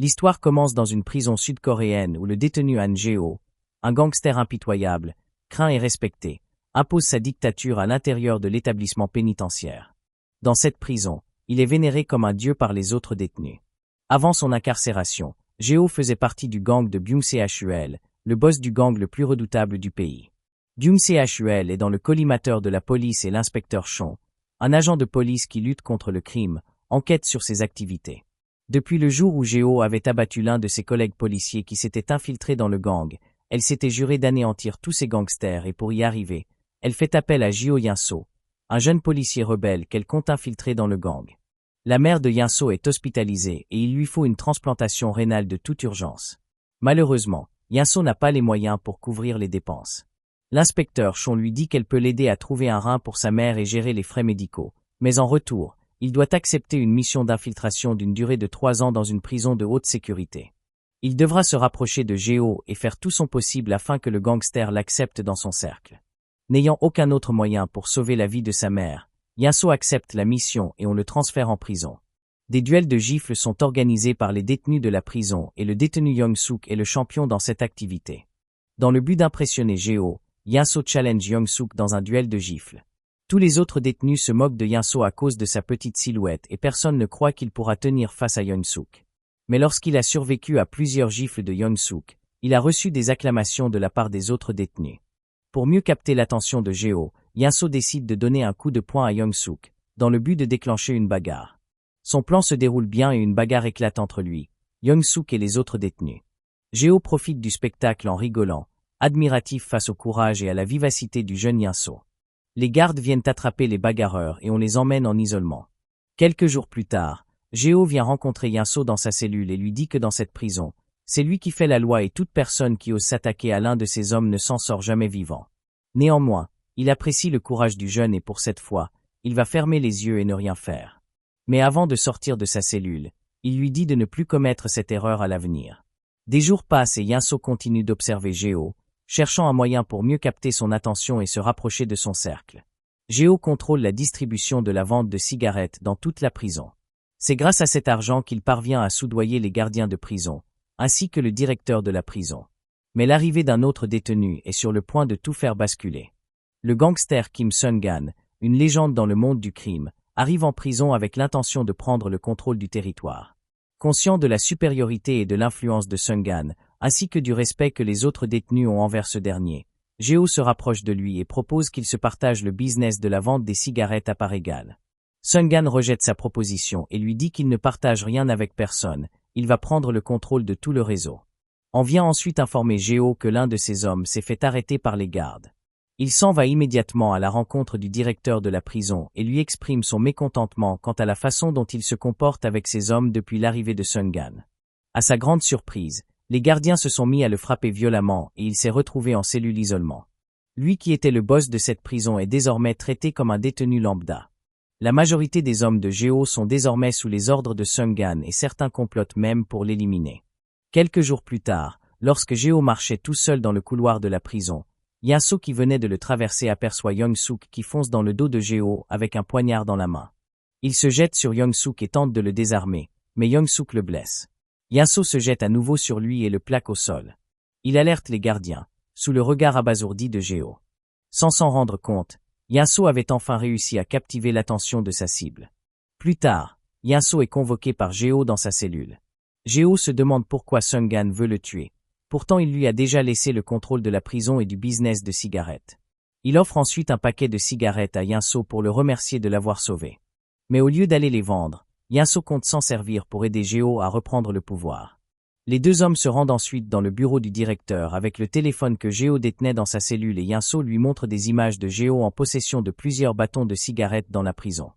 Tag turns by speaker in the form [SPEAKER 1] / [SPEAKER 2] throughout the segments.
[SPEAKER 1] L'histoire commence dans une prison sud-coréenne où le détenu Han Jae-ho, un gangster impitoyable, craint et respecté, impose sa dictature à l'intérieur de l'établissement pénitentiaire. Dans cette prison, il est vénéré comme un dieu par les autres détenus. Avant son incarcération, Jae-ho faisait partie du gang de Byung-se-hul, le boss du gang le plus redoutable du pays. Byung-se-hul est dans le collimateur de la police et l'inspecteur Chon, un agent de police qui lutte contre le crime, enquête sur ses activités. Depuis le jour où Jae-ho avait abattu l'un de ses collègues policiers qui s'était infiltré dans le gang, elle s'était jurée d'anéantir tous ces gangsters et pour y arriver, elle fait appel à Jeo Yinso, un jeune policier rebelle qu'elle compte infiltrer dans le gang. La mère de Yinso est hospitalisée et il lui faut une transplantation rénale de toute urgence. Malheureusement, Yinso n'a pas les moyens pour couvrir les dépenses. L'inspecteur Chon lui dit qu'elle peut l'aider à trouver un rein pour sa mère et gérer les frais médicaux, mais en retour, il doit accepter une mission d'infiltration d'une durée de 3 ans dans une prison de haute sécurité. Il devra se rapprocher de Jae-ho et faire tout son possible afin que le gangster l'accepte dans son cercle. N'ayant aucun autre moyen pour sauver la vie de sa mère, Yinso accepte la mission et on le transfère en prison. Des duels de gifles sont organisés par les détenus de la prison et le détenu Young-suk est le champion dans cette activité. Dans le but d'impressionner Jae-ho, Yinso challenge Young-suk dans un duel de gifles. Tous les autres détenus se moquent de Yinso à cause de sa petite silhouette et personne ne croit qu'il pourra tenir face à Young-suk. Mais lorsqu'il a survécu à plusieurs gifles de Young-suk, il a reçu des acclamations de la part des autres détenus. Pour mieux capter l'attention de Jae-ho, Yinso décide de donner un coup de poing à Young-suk, dans le but de déclencher une bagarre. Son plan se déroule bien et une bagarre éclate entre lui, Young-suk et les autres détenus. Jae-ho profite du spectacle en rigolant, admiratif face au courage et à la vivacité du jeune Yinso. Les gardes viennent attraper les bagarreurs et on les emmène en isolement. Quelques jours plus tard, Jae-ho vient rencontrer Yinso dans sa cellule et lui dit que dans cette prison, c'est lui qui fait la loi et toute personne qui ose s'attaquer à l'un de ces hommes ne s'en sort jamais vivant. Néanmoins, il apprécie le courage du jeune et pour cette fois, il va fermer les yeux et ne rien faire. Mais avant de sortir de sa cellule, il lui dit de ne plus commettre cette erreur à l'avenir. Des jours passent et Yinso continue d'observer Jae-ho, cherchant un moyen pour mieux capter son attention et se rapprocher de son cercle. Jae-ho contrôle la distribution de la vente de cigarettes dans toute la prison. C'est grâce à cet argent qu'il parvient à soudoyer les gardiens de prison, ainsi que le directeur de la prison. Mais l'arrivée d'un autre détenu est sur le point de tout faire basculer. Le gangster Kim Sung-gan, une légende dans le monde du crime, arrive en prison avec l'intention de prendre le contrôle du territoire. Conscient de la supériorité et de l'influence de Sung-gan, ainsi que du respect que les autres détenus ont envers ce dernier, Jae-ho se rapproche de lui et propose qu'il se partage le business de la vente des cigarettes à part égale. Sung-gan rejette sa proposition et lui dit qu'il ne partage rien avec personne, il va prendre le contrôle de tout le réseau. On vient ensuite informer Jae-ho que l'un de ses hommes s'est fait arrêter par les gardes. Il s'en va immédiatement à la rencontre du directeur de la prison et lui exprime son mécontentement quant à la façon dont il se comporte avec ses hommes depuis l'arrivée de Sung-gan. À sa grande surprise, les gardiens se sont mis à le frapper violemment et il s'est retrouvé en cellule isolement. Lui qui était le boss de cette prison est désormais traité comme un détenu lambda. La majorité des hommes de Jae-ho sont désormais sous les ordres de Sung-gan et certains complotent même pour l'éliminer. Quelques jours plus tard, lorsque Jae-ho marchait tout seul dans le couloir de la prison, Yinso qui venait de le traverser aperçoit Young-suk qui fonce dans le dos de Jae-ho avec un poignard dans la main. Il se jette sur Young-suk et tente de le désarmer, mais Young-suk le blesse. Yinso se jette à nouveau sur lui et le plaque au sol. Il alerte les gardiens, sous le regard abasourdi de Jae-ho. Sans s'en rendre compte, Yinso avait enfin réussi à captiver l'attention de sa cible. Plus tard, Yinso est convoqué par Jae-ho dans sa cellule. Jae-ho se demande pourquoi Sung-gan veut le tuer. Pourtant il lui a déjà laissé le contrôle de la prison et du business de cigarettes. Il offre ensuite un paquet de cigarettes à Yinso pour le remercier de l'avoir sauvé. Mais au lieu d'aller les vendre, Yinso compte s'en servir pour aider Jae-ho à reprendre le pouvoir. Les deux hommes se rendent ensuite dans le bureau du directeur avec le téléphone que Jae-ho détenait dans sa cellule et Yinso lui montre des images de Jae-ho en possession de plusieurs bâtons de cigarettes dans la prison.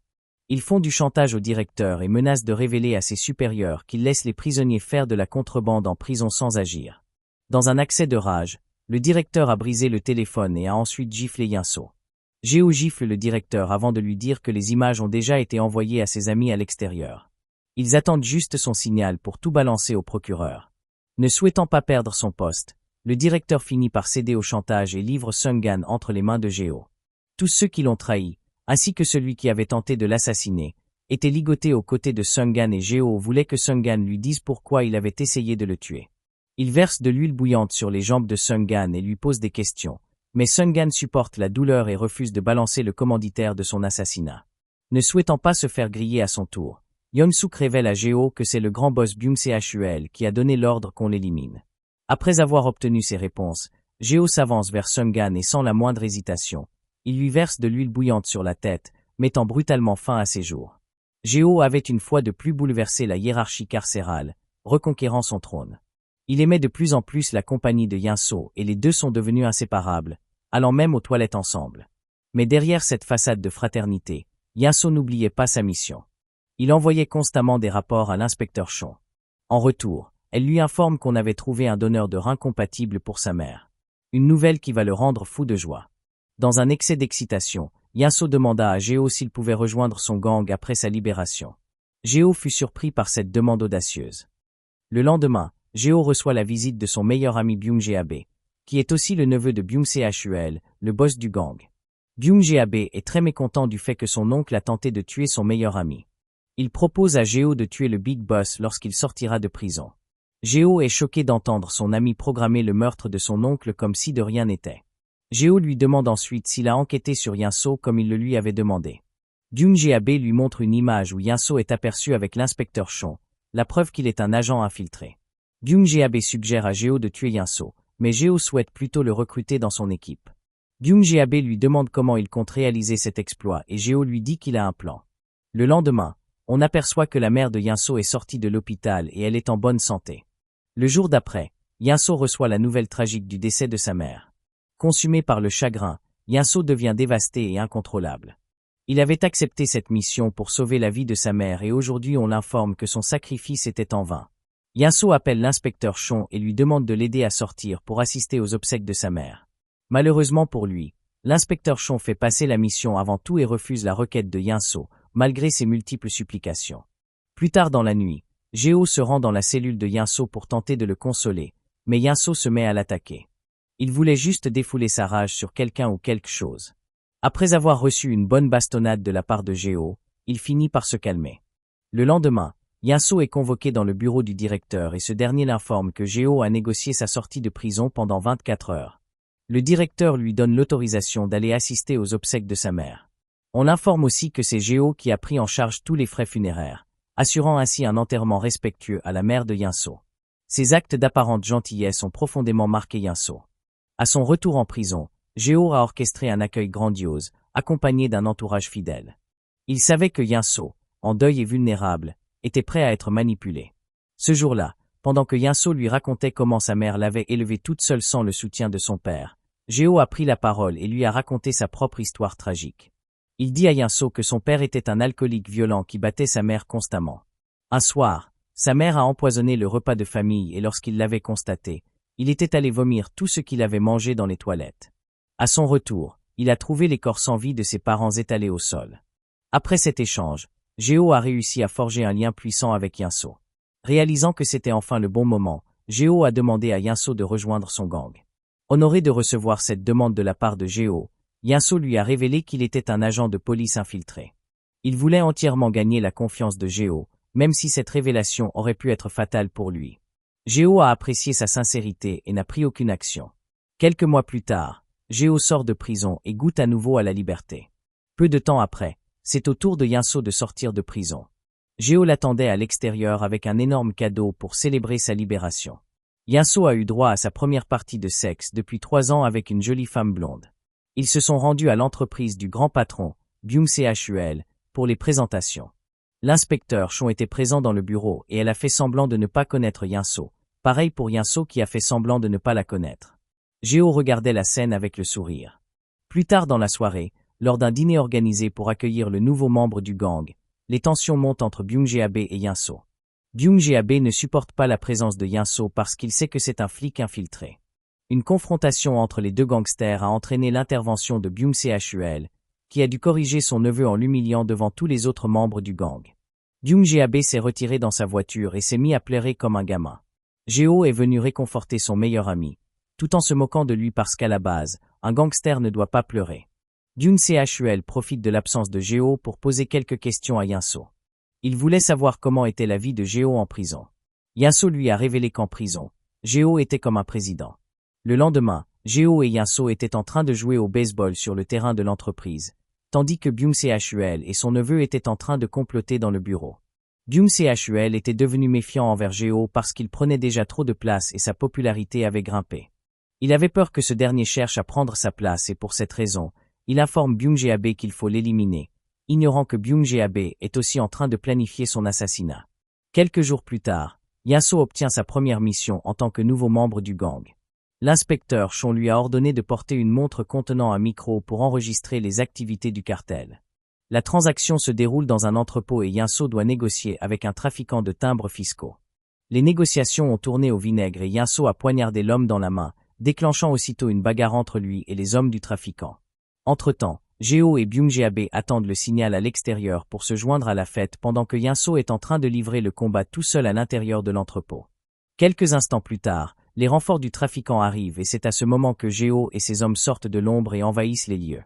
[SPEAKER 1] Ils font du chantage au directeur et menacent de révéler à ses supérieurs qu'ils laissent les prisonniers faire de la contrebande en prison sans agir. Dans un accès de rage, le directeur a brisé le téléphone et a ensuite giflé Yinso. Jae-ho gifle le directeur avant de lui dire que les images ont déjà été envoyées à ses amis à l'extérieur. Ils attendent juste son signal pour tout balancer au procureur. Ne souhaitant pas perdre son poste, le directeur finit par céder au chantage et livre Sung-gan entre les mains de Jae-ho. Tous ceux qui l'ont trahi, ainsi que celui qui avait tenté de l'assassiner, était ligoté aux côtés de Seung-gan et Geo voulait que Seung-gan lui dise pourquoi il avait essayé de le tuer. Il verse de l'huile bouillante sur les jambes de Seung-gan et lui pose des questions, mais Seung-gan supporte la douleur et refuse de balancer le commanditaire de son assassinat. Ne souhaitant pas se faire griller à son tour, Yeon-suk révèle à Geo que c'est le grand boss Byung-se-hul qui a donné l'ordre qu'on l'élimine. Après avoir obtenu ses réponses, Geo s'avance vers Seung-gan et sans la moindre hésitation, il lui verse de l'huile bouillante sur la tête, mettant brutalement fin à ses jours. Geo avait une fois de plus bouleversé la hiérarchie carcérale, reconquérant son trône. Il aimait de plus en plus la compagnie de Yinso et les deux sont devenus inséparables, allant même aux toilettes ensemble. Mais derrière cette façade de fraternité, Yinso n'oubliait pas sa mission. Il envoyait constamment des rapports à l'inspecteur Chon. En retour, elle lui informe qu'on avait trouvé un donneur de rein compatible pour sa mère. Une nouvelle qui va le rendre fou de joie. Dans un excès d'excitation, Yinso demanda à Geo s'il pouvait rejoindre son gang après sa libération. Geo fut surpris par cette demande audacieuse. Le lendemain, Geo reçoit la visite de son meilleur ami Byung-jae, qui est aussi le neveu de Byung-se-hul, le boss du gang. Byung-jae est très mécontent du fait que son oncle a tenté de tuer son meilleur ami. Il propose à Geo de tuer le Big Boss lorsqu'il sortira de prison. Geo est choqué d'entendre son ami programmer le meurtre de son oncle comme si de rien n'était. Geo lui demande ensuite s'il a enquêté sur Yinso comme il le lui avait demandé. Byung-jae lui montre une image où Yinso est aperçu avec l'inspecteur Chon, la preuve qu'il est un agent infiltré. Byung-jae suggère à Geo de tuer Yinso, mais Geo souhaite plutôt le recruter dans son équipe. Byung-jae lui demande comment il compte réaliser cet exploit et Geo lui dit qu'il a un plan. Le lendemain, on aperçoit que la mère de Yinso est sortie de l'hôpital et elle est en bonne santé. Le jour d'après, Yinso reçoit la nouvelle tragique du décès de sa mère. Consumé par le chagrin, Yinso devient dévasté et incontrôlable. Il avait accepté cette mission pour sauver la vie de sa mère et aujourd'hui on l'informe que son sacrifice était en vain. Yinso appelle l'inspecteur Chon et lui demande de l'aider à sortir pour assister aux obsèques de sa mère. Malheureusement pour lui, l'inspecteur Chon fait passer la mission avant tout et refuse la requête de Yinso, malgré ses multiples supplications. Plus tard dans la nuit, Geo se rend dans la cellule de Yinso pour tenter de le consoler, mais Yinso se met à l'attaquer. Il voulait juste défouler sa rage sur quelqu'un ou quelque chose. Après avoir reçu une bonne bastonnade de la part de Geo, il finit par se calmer. Le lendemain, Yinso est convoqué dans le bureau du directeur et ce dernier l'informe que Geo a négocié sa sortie de prison pendant 24 heures. Le directeur lui donne l'autorisation d'aller assister aux obsèques de sa mère. On l'informe aussi que c'est Geo qui a pris en charge tous les frais funéraires, assurant ainsi un enterrement respectueux à la mère de Yinso. Ces actes d'apparente gentillesse ont profondément marqué Yinso. À son retour en prison, Geo a orchestré un accueil grandiose, accompagné d'un entourage fidèle. Il savait que Yinso, en deuil et vulnérable, était prêt à être manipulé. Ce jour-là, pendant que Yinso lui racontait comment sa mère l'avait élevée toute seule sans le soutien de son père, Geo a pris la parole et lui a raconté sa propre histoire tragique. Il dit à Yinso que son père était un alcoolique violent qui battait sa mère constamment. Un soir, sa mère a empoisonné le repas de famille et lorsqu'il l'avait constaté, il était allé vomir tout ce qu'il avait mangé dans les toilettes. À son retour, il a trouvé les corps sans vie de ses parents étalés au sol. Après cet échange, Geo a réussi à forger un lien puissant avec Yinso. Réalisant que c'était enfin le bon moment, Geo a demandé à Yinso de rejoindre son gang. Honoré de recevoir cette demande de la part de Geo, Yinso lui a révélé qu'il était un agent de police infiltré. Il voulait entièrement gagner la confiance de Geo, même si cette révélation aurait pu être fatale pour lui. Geo a apprécié sa sincérité et n'a pris aucune action. Quelques mois plus tard, Geo sort de prison et goûte à nouveau à la liberté. Peu de temps après, c'est au tour de Yinso de sortir de prison. Geo l'attendait à l'extérieur avec un énorme cadeau pour célébrer sa libération. Yinso a eu droit à sa première partie de sexe depuis 3 ans avec une jolie femme blonde. Ils se sont rendus à l'entreprise du grand patron, Byung-se-hul, pour les présentations. L'inspecteur Chon était présent dans le bureau et elle a fait semblant de ne pas connaître Yinso, pareil pour Yinso qui a fait semblant de ne pas la connaître. Geo regardait la scène avec le sourire. Plus tard dans la soirée, lors d'un dîner organisé pour accueillir le nouveau membre du gang, les tensions montent entre Byung-jae et Yinso. Byung-jae ne supporte pas la présence de Yinso parce qu'il sait que c'est un flic infiltré. Une confrontation entre les deux gangsters a entraîné l'intervention de Byung-se-hul, qui a dû corriger son neveu en l'humiliant devant tous les autres membres du gang. Byung-jae s'est retiré dans sa voiture et s'est mis à pleurer comme un gamin. Geo est venu réconforter son meilleur ami, tout en se moquant de lui parce qu'à la base, un gangster ne doit pas pleurer. Byung-se-hul profite de l'absence de Geo pour poser quelques questions à Yinso. Il voulait savoir comment était la vie de Géo en prison. Yinso lui a révélé qu'en prison, Géo était comme un président. Le lendemain, Géo et Yinso étaient en train de jouer au baseball sur le terrain de l'entreprise, tandis que Byung-Chul et son neveu étaient en train de comploter dans le bureau. Byung-Chul était devenu méfiant envers Géo parce qu'il prenait déjà trop de place et sa popularité avait grimpé. Il avait peur que ce dernier cherche à prendre sa place et pour cette raison, il informe Byung-Jae qu'il faut l'éliminer, ignorant que Byung-Jae est aussi en train de planifier son assassinat. Quelques jours plus tard, Yinso obtient sa première mission en tant que nouveau membre du gang. L'inspecteur Chon lui a ordonné de porter une montre contenant un micro pour enregistrer les activités du cartel. La transaction se déroule dans un entrepôt et Yinso doit négocier avec un trafiquant de timbres fiscaux. Les négociations ont tourné au vinaigre et Yinso a poignardé l'homme dans la main, déclenchant aussitôt une bagarre entre lui et les hommes du trafiquant. Entre-temps, Géo et Byung-Jae attendent le signal à l'extérieur pour se joindre à la fête pendant que Yinso est en train de livrer le combat tout seul à l'intérieur de l'entrepôt. Quelques instants plus tard, les renforts du trafiquant arrivent et c'est à ce moment que Géo et ses hommes sortent de l'ombre et envahissent les lieux.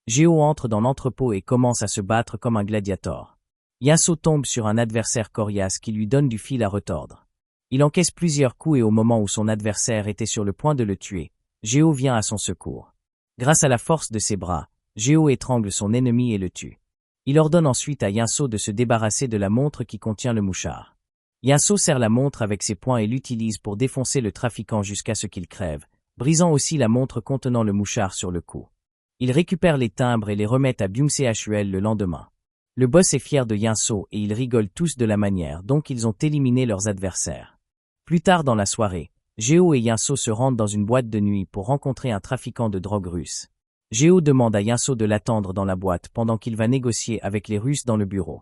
[SPEAKER 1] Géo entre dans l'entrepôt et commence à se battre comme un gladiator. Yinso tombe sur un adversaire coriace qui lui donne du fil à retordre. Il encaisse plusieurs coups et au moment où son adversaire était sur le point de le tuer, Géo vient à son secours. Grâce à la force de ses bras, Géo étrangle son ennemi et le tue. Il ordonne ensuite à Yinso de se débarrasser de la montre qui contient le mouchard. Yinso serre la montre avec ses poings et l'utilise pour défoncer le trafiquant jusqu'à ce qu'il crève, brisant aussi la montre contenant le mouchard sur le cou. Il récupère les timbres et les remet à Byung-Chul le lendemain. Le boss est fier de Yinso et ils rigolent tous de la manière dont ils ont éliminé leurs adversaires. Plus tard dans la soirée, Géo et Yinso se rendent dans une boîte de nuit pour rencontrer un trafiquant de drogue russe. Géo demande à Yinso de l'attendre dans la boîte pendant qu'il va négocier avec les Russes dans le bureau.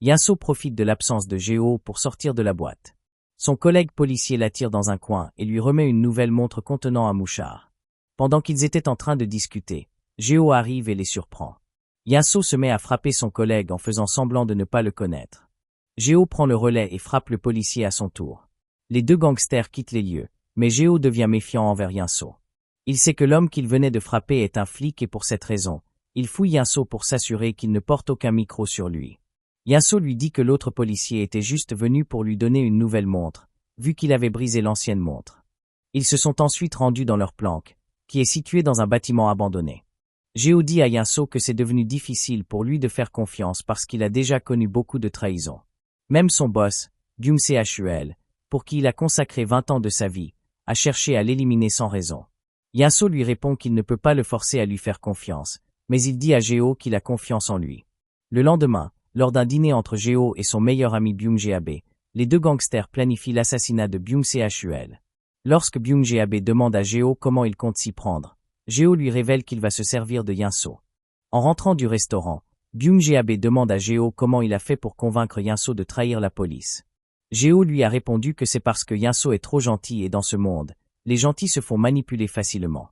[SPEAKER 1] Yinso profite de l'absence de Géo pour sortir de la boîte. Son collègue policier l'attire dans un coin et lui remet une nouvelle montre contenant un mouchard. Pendant qu'ils étaient en train de discuter, Géo arrive et les surprend. Yinso se met à frapper son collègue en faisant semblant de ne pas le connaître. Géo prend le relais et frappe le policier à son tour. Les deux gangsters quittent les lieux, mais Géo devient méfiant envers Yinso. Il sait que l'homme qu'il venait de frapper est un flic et pour cette raison, il fouille Yinso pour s'assurer qu'il ne porte aucun micro sur lui. Yinso lui dit que l'autre policier était juste venu pour lui donner une nouvelle montre, vu qu'il avait brisé l'ancienne montre. Ils se sont ensuite rendus dans leur planque, qui est située dans un bâtiment abandonné. Géo dit à Yinso que c'est devenu difficile pour lui de faire confiance parce qu'il a déjà connu beaucoup de trahisons. Même son boss, Byung-Chul, pour qui il a consacré 20 ans de sa vie, a cherché à l'éliminer sans raison. Yinso lui répond qu'il ne peut pas le forcer à lui faire confiance, mais il dit à Géo qu'il a confiance en lui. Le lendemain, lors d'un dîner entre Géo et son meilleur ami Byung-Jae, les deux gangsters planifient l'assassinat de Byung-Chul. Lorsque Byung-Jae demande à Géo comment il compte s'y prendre, Géo lui révèle qu'il va se servir de Yinso. En rentrant du restaurant, Byung-Jae demande à Géo comment il a fait pour convaincre Yinso de trahir la police. Géo lui a répondu que c'est parce que Yinso est trop gentil et dans ce monde, les gentils se font manipuler facilement.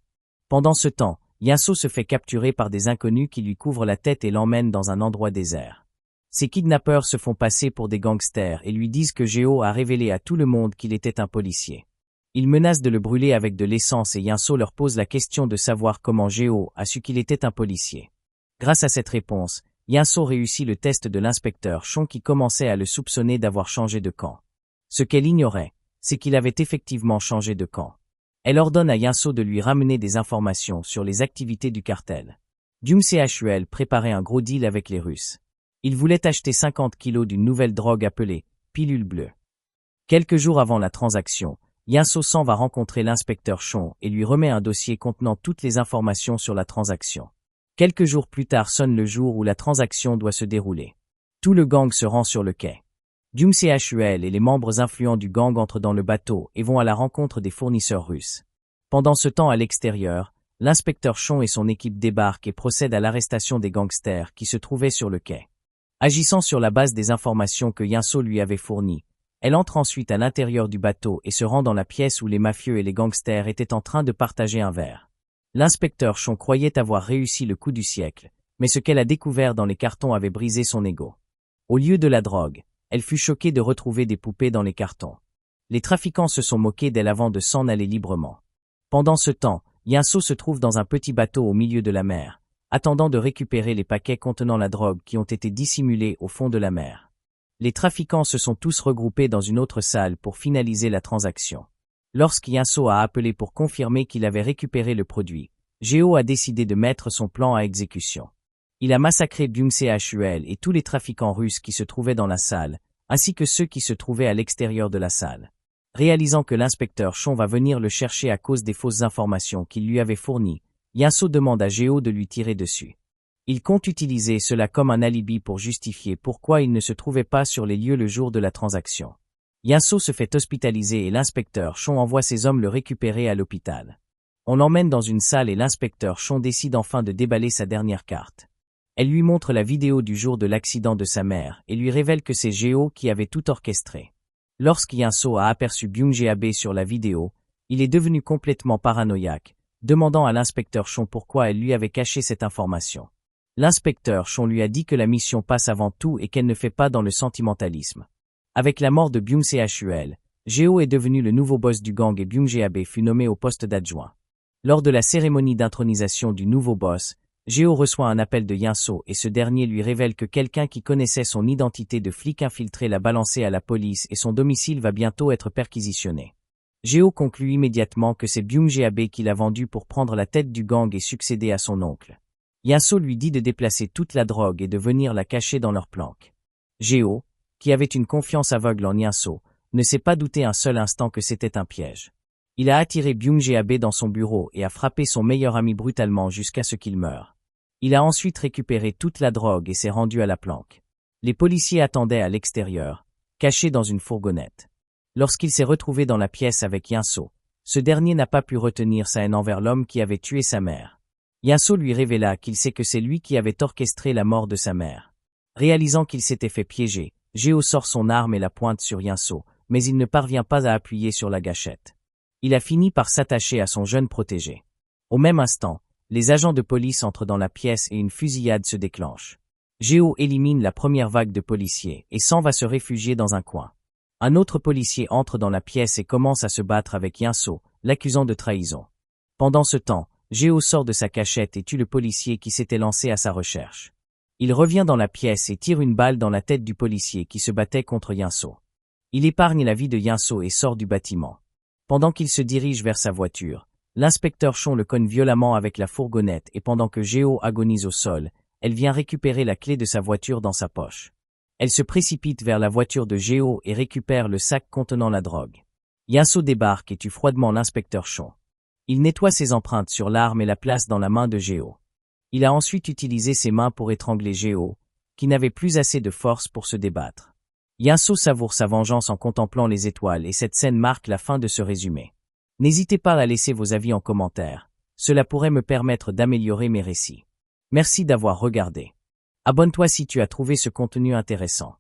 [SPEAKER 1] Pendant ce temps, Yinso se fait capturer par des inconnus qui lui couvrent la tête et l'emmènent dans un endroit désert. Ces kidnappeurs se font passer pour des gangsters et lui disent que Géo a révélé à tout le monde qu'il était un policier. Ils menacent de le brûler avec de l'essence et Yinso leur pose la question de savoir comment Géo a su qu'il était un policier. Grâce à cette réponse, Yinso réussit le test de l'inspecteur Chon qui commençait à le soupçonner d'avoir changé de camp. Ce qu'elle ignorait, c'est qu'il avait effectivement changé de camp. Elle ordonne à Yinso de lui ramener des informations sur les activités du cartel. Byung-Chul préparait un gros deal avec les Russes. Il voulait acheter 50 kilos d'une nouvelle drogue appelée pilule bleue. Quelques jours avant la transaction, Yinso s'en va rencontrer l'inspecteur Chon et lui remet un dossier contenant toutes les informations sur la transaction. Quelques jours plus tard sonne le jour où la transaction doit se dérouler. Tout le gang se rend sur le quai. Byung-Chul et les membres influents du gang entrent dans le bateau et vont à la rencontre des fournisseurs russes. Pendant ce temps à l'extérieur, l'inspecteur Chon et son équipe débarquent et procèdent à l'arrestation des gangsters qui se trouvaient sur le quai. Agissant sur la base des informations que Yinso lui avait fournies, elle entre ensuite à l'intérieur du bateau et se rend dans la pièce où les mafieux et les gangsters étaient en train de partager un verre. L'inspecteur Chon croyait avoir réussi le coup du siècle, mais ce qu'elle a découvert dans les cartons avait brisé son ego. Au lieu de la drogue, elle fut choquée de retrouver des poupées dans les cartons. Les trafiquants se sont moqués d'elle avant de s'en aller librement. Pendant ce temps, Yinso se trouve dans un petit bateau au milieu de la mer, attendant de récupérer les paquets contenant la drogue qui ont été dissimulés au fond de la mer. Les trafiquants se sont tous regroupés dans une autre salle pour finaliser la transaction. Lorsqu'Yinso a appelé pour confirmer qu'il avait récupéré le produit, Geo a décidé de mettre son plan à exécution. Il a massacré Byung-se-Hul et tous les trafiquants russes qui se trouvaient dans la salle, ainsi que ceux qui se trouvaient à l'extérieur de la salle. Réalisant que l'inspecteur Chon va venir le chercher à cause des fausses informations qu'il lui avait fournies, Yinso demande à Geo de lui tirer dessus. Il compte utiliser cela comme un alibi pour justifier pourquoi il ne se trouvait pas sur les lieux le jour de la transaction. Yinso se fait hospitaliser et l'inspecteur Chon envoie ses hommes le récupérer à l'hôpital. On l'emmène dans une salle et l'inspecteur Chon décide enfin de déballer sa dernière carte. Elle lui montre la vidéo du jour de l'accident de sa mère et lui révèle que c'est Geo qui avait tout orchestré. Lorsqu'Yinso a aperçu Byung-se sur la vidéo, il est devenu complètement paranoïaque, demandant à l'inspecteur Chon pourquoi elle lui avait caché cette information. L'inspecteur Chon lui a dit que la mission passe avant tout et qu'elle ne fait pas dans le sentimentalisme. Avec la mort de Byung-se-Hul, Geo est devenu le nouveau boss du gang et Byung-se fut nommé au poste d'adjoint. Lors de la cérémonie d'intronisation du nouveau boss, Geo reçoit un appel de Yinso et ce dernier lui révèle que quelqu'un qui connaissait son identité de flic infiltré l'a balancé à la police et son domicile va bientôt être perquisitionné. Geo conclut immédiatement que c'est Byung-se qui l'a vendu pour prendre la tête du gang et succéder à son oncle. Yinso lui dit de déplacer toute la drogue et de venir la cacher dans leur planque. Geo, qui avait une confiance aveugle en Yinso, ne s'est pas douté un seul instant que c'était un piège. Il a attiré Byung-se dans son bureau et a frappé son meilleur ami brutalement jusqu'à ce qu'il meure. Il a ensuite récupéré toute la drogue et s'est rendu à la planque. Les policiers attendaient à l'extérieur, cachés dans une fourgonnette. Lorsqu'il s'est retrouvé dans la pièce avec Yinso, ce dernier n'a pas pu retenir sa haine envers l'homme qui avait tué sa mère. Yinso lui révéla qu'il sait que c'est lui qui avait orchestré la mort de sa mère. Réalisant qu'il s'était fait piéger, Geo sort son arme et la pointe sur Yinso, mais il ne parvient pas à appuyer sur la gâchette. Il a fini par s'attacher à son jeune protégé. Au même instant, les agents de police entrent dans la pièce et une fusillade se déclenche. Geo élimine la première vague de policiers et s'en va se réfugier dans un coin. Un autre policier entre dans la pièce et commence à se battre avec Yinso, l'accusant de trahison. Pendant ce temps, Geo sort de sa cachette et tue le policier qui s'était lancé à sa recherche. Il revient dans la pièce et tire une balle dans la tête du policier qui se battait contre Yinso. Il épargne la vie de Yinso et sort du bâtiment. Pendant qu'il se dirige vers sa voiture, l'inspecteur Chon le cogne violemment avec la fourgonnette et pendant que Geo agonise au sol, elle vient récupérer la clé de sa voiture dans sa poche. Elle se précipite vers la voiture de Geo et récupère le sac contenant la drogue. Yinso débarque et tue froidement l'inspecteur Chon. Il nettoie ses empreintes sur l'arme et la place dans la main de Geo. Il a ensuite utilisé ses mains pour étrangler Geo, qui n'avait plus assez de force pour se débattre. Yinso savoure sa vengeance en contemplant les étoiles et cette scène marque la fin de ce résumé. N'hésitez pas à laisser vos avis en commentaire, cela pourrait me permettre d'améliorer mes récits. Merci d'avoir regardé. Abonne-toi si tu as trouvé ce contenu intéressant.